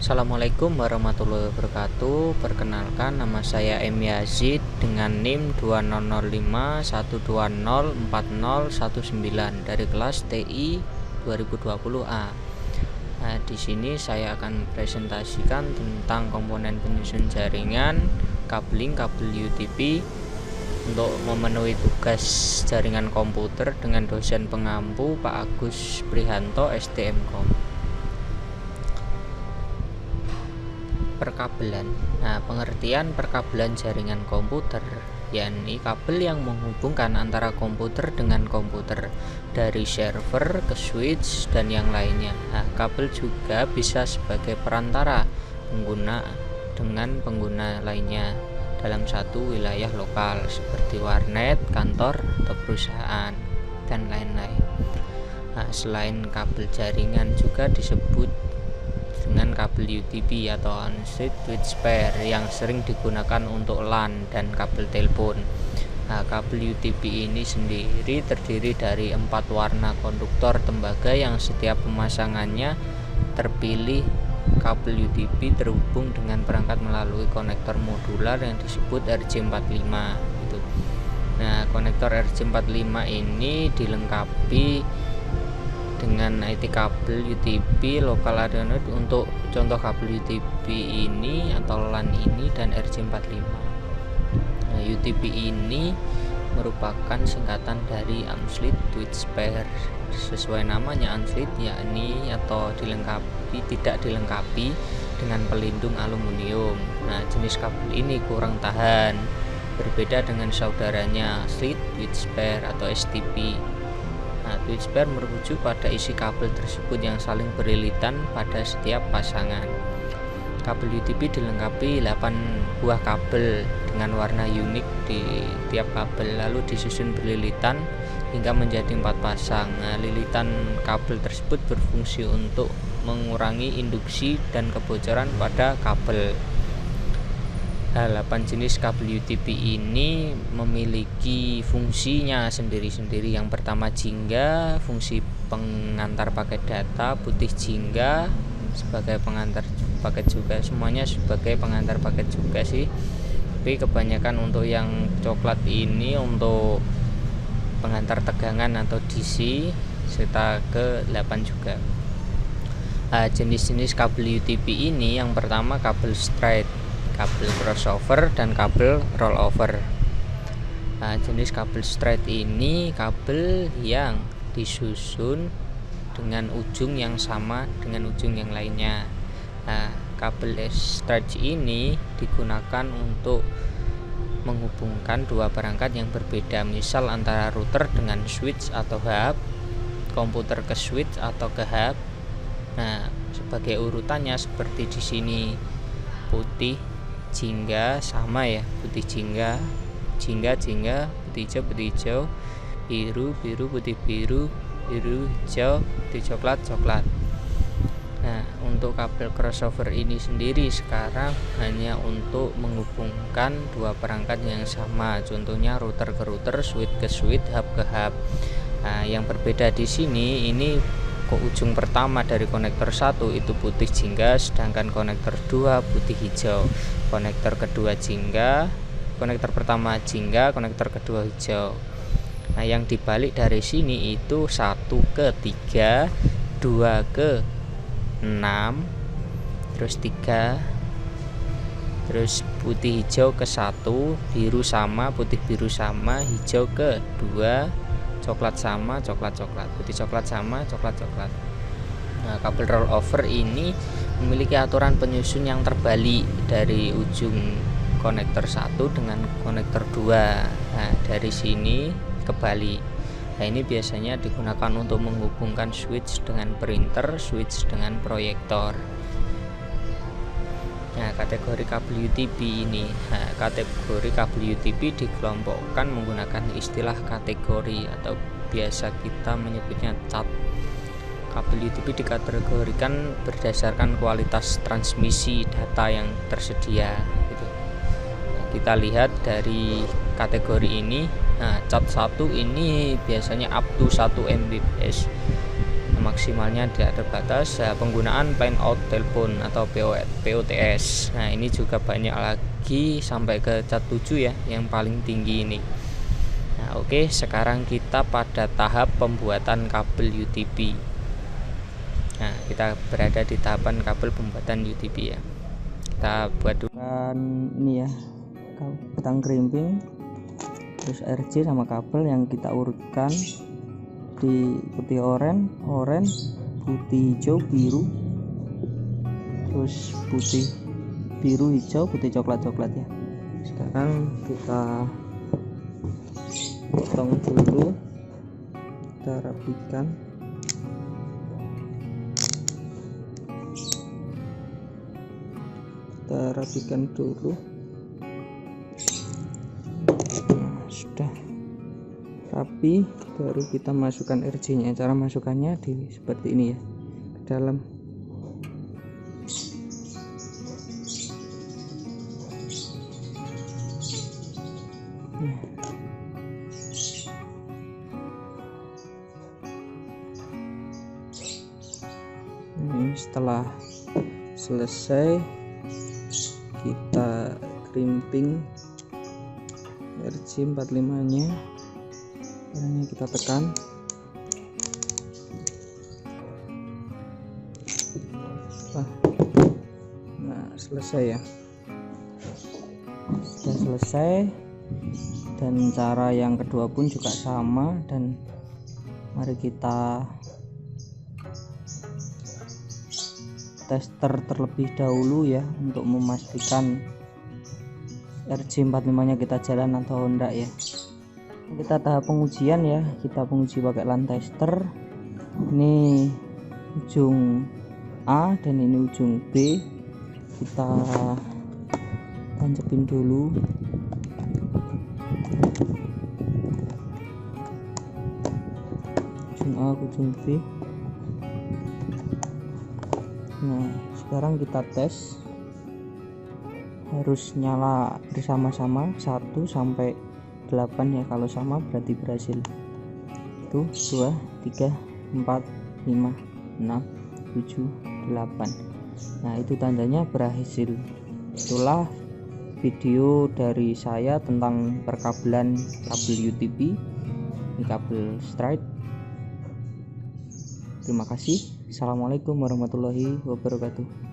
Assalamualaikum warahmatullahi wabarakatuh. Perkenalkan, nama saya M. Yazid dengan NIM 200512040119 dari kelas TI 2020A. Nah, di sini saya akan presentasikan tentang komponen penyusun jaringan, kabel UTP untuk memenuhi tugas jaringan komputer dengan dosen pengampu Pak Agus Prihanto STMKOM. Perkabelan. Nah, pengertian perkabelan jaringan komputer yakni kabel yang menghubungkan antara komputer dengan komputer dari server ke switch dan yang lainnya. Nah, kabel juga bisa sebagai perantara pengguna dengan pengguna lainnya dalam satu wilayah lokal seperti warnet, kantor, atau perusahaan dan lain-lain. Nah, selain kabel jaringan juga disebut dengan kabel UTP atau Unstreet Twitch Pair yang sering digunakan untuk LAN dan kabel telepon. Nah, kabel UTP ini sendiri terdiri dari 4 warna konduktor tembaga yang setiap pemasangannya terpilih kabel UTP terhubung dengan perangkat melalui konektor modular yang disebut RJ45 gitu. Nah, konektor RJ45 ini dilengkapi dengan IT kabel UTP lokal Arduino untuk contoh kabel UTP ini atau LAN ini dan RJ45. Nah, UTP ini merupakan singkatan dari Unstreet Twitch Pair. Sesuai namanya Unstreet yakni atau tidak dilengkapi dengan pelindung aluminium. Nah, jenis kabel ini kurang tahan, berbeda dengan saudaranya Unstreet Twitch Pair atau STP. Nah, Twitch pair merujuk pada isi kabel tersebut yang saling berilitan pada setiap pasangan. Kabel UTP dilengkapi 8 buah kabel dengan warna unik di tiap kabel, lalu disusun berlilitan hingga menjadi 4 pasang. Nah, lilitan kabel tersebut berfungsi untuk mengurangi induksi dan kebocoran pada kabel. 8 jenis kabel UTP ini memiliki fungsinya sendiri-sendiri. Yang pertama jingga, fungsi pengantar paket data, putih jingga sebagai pengantar paket juga, semuanya sebagai pengantar paket juga sih. Tapi kebanyakan untuk yang coklat ini untuk pengantar tegangan atau DC, serta ke 8 juga. Jenis-jenis kabel UTP ini yang pertama kabel straight, kabel crossover, dan kabel rollover. Nah, jenis kabel straight ini kabel yang disusun dengan ujung yang sama dengan ujung yang lainnya. Nah, kabel straight ini digunakan untuk menghubungkan dua perangkat yang berbeda, misal antara router dengan switch atau hub, komputer ke switch atau ke hub. Nah, sebagai urutannya seperti di sini, putih jingga sama ya, putih jingga, putih hijau, biru, putih biru, hijau, putih coklat. Nah, untuk kabel crossover ini sendiri sekarang hanya untuk menghubungkan dua perangkat yang sama, contohnya router ke router, switch ke switch, hub ke hub. Nah, yang berbeda di sini ini ke ujung pertama dari konektor 1 itu putih jingga, sedangkan konektor 2 putih hijau. Konektor kedua jingga, konektor pertama jingga, konektor kedua hijau. Nah, yang dibalik dari sini itu 1 ke 3, 2 ke 6, terus 3, terus putih hijau ke 1, biru sama, putih biru sama, hijau ke 2, coklat sama, coklat, putih coklat sama, coklat. Nah, kabel rollover ini memiliki aturan penyusun yang terbalik dari ujung konektor 1 dengan konektor 2. Nah, dari sini kebalik. Nah, ini biasanya digunakan untuk menghubungkan switch dengan printer, switch dengan proyektor. Nah, kategori kabel UTP ini, kategori kabel UTP dikelompokkan menggunakan istilah kategori atau biasa kita menyebutnya cat. Kabel UTP dikategorikan berdasarkan kualitas transmisi data yang tersedia gitu. Nah, kita lihat dari kategori ini. Nah, cat 1 ini biasanya up to 1 Mbps. maksimalnya tidak terbatas. Penggunaan plan out telepon atau POTS. Nah, ini juga banyak lagi sampai ke cat 7 ya, yang paling tinggi ini. Nah, oke, sekarang kita pada tahap pembuatan kabel UTP. Nah, kita berada di tahapan kabel pembuatan UTP ya. Kita buat dulu ini ya, batang krimping, terus RJ sama kabel yang kita urutkan di putih orange, putih hijau, biru, terus putih biru, hijau, putih coklat ya. Sekarang kita potong dulu, kita rapikan. Dulu. Nah, sudah rapi, baru kita masukkan RJ nya. Cara masukkannya seperti ini ya, ke dalam. Ini setelah selesai, kita crimping RJ 45 nya, caranya kita tekan. Nah, selesai ya, sudah selesai. Dan cara yang kedua pun juga sama, dan mari kita tester terlebih dahulu ya, untuk memastikan RJ 45 nya kita jalan atau enggak ya. Kita tahap pengujian ya, kita penguji pakai LAN tester. Ini ujung A dan ini ujung B, kita tancapin dulu. Ujung A, ujung B. Nah, sekarang kita tes, harus nyala bersama-sama 1 sampai 8 ya. Kalau sama berarti berhasil. 1, 2, 3, 4, 5, 6, 7, 8. Nah, itu tandanya berhasil. Itulah video dari saya tentang perkabelan kabel UTP, ini kabel straight. Terima kasih. Assalamualaikum warahmatullahi wabarakatuh.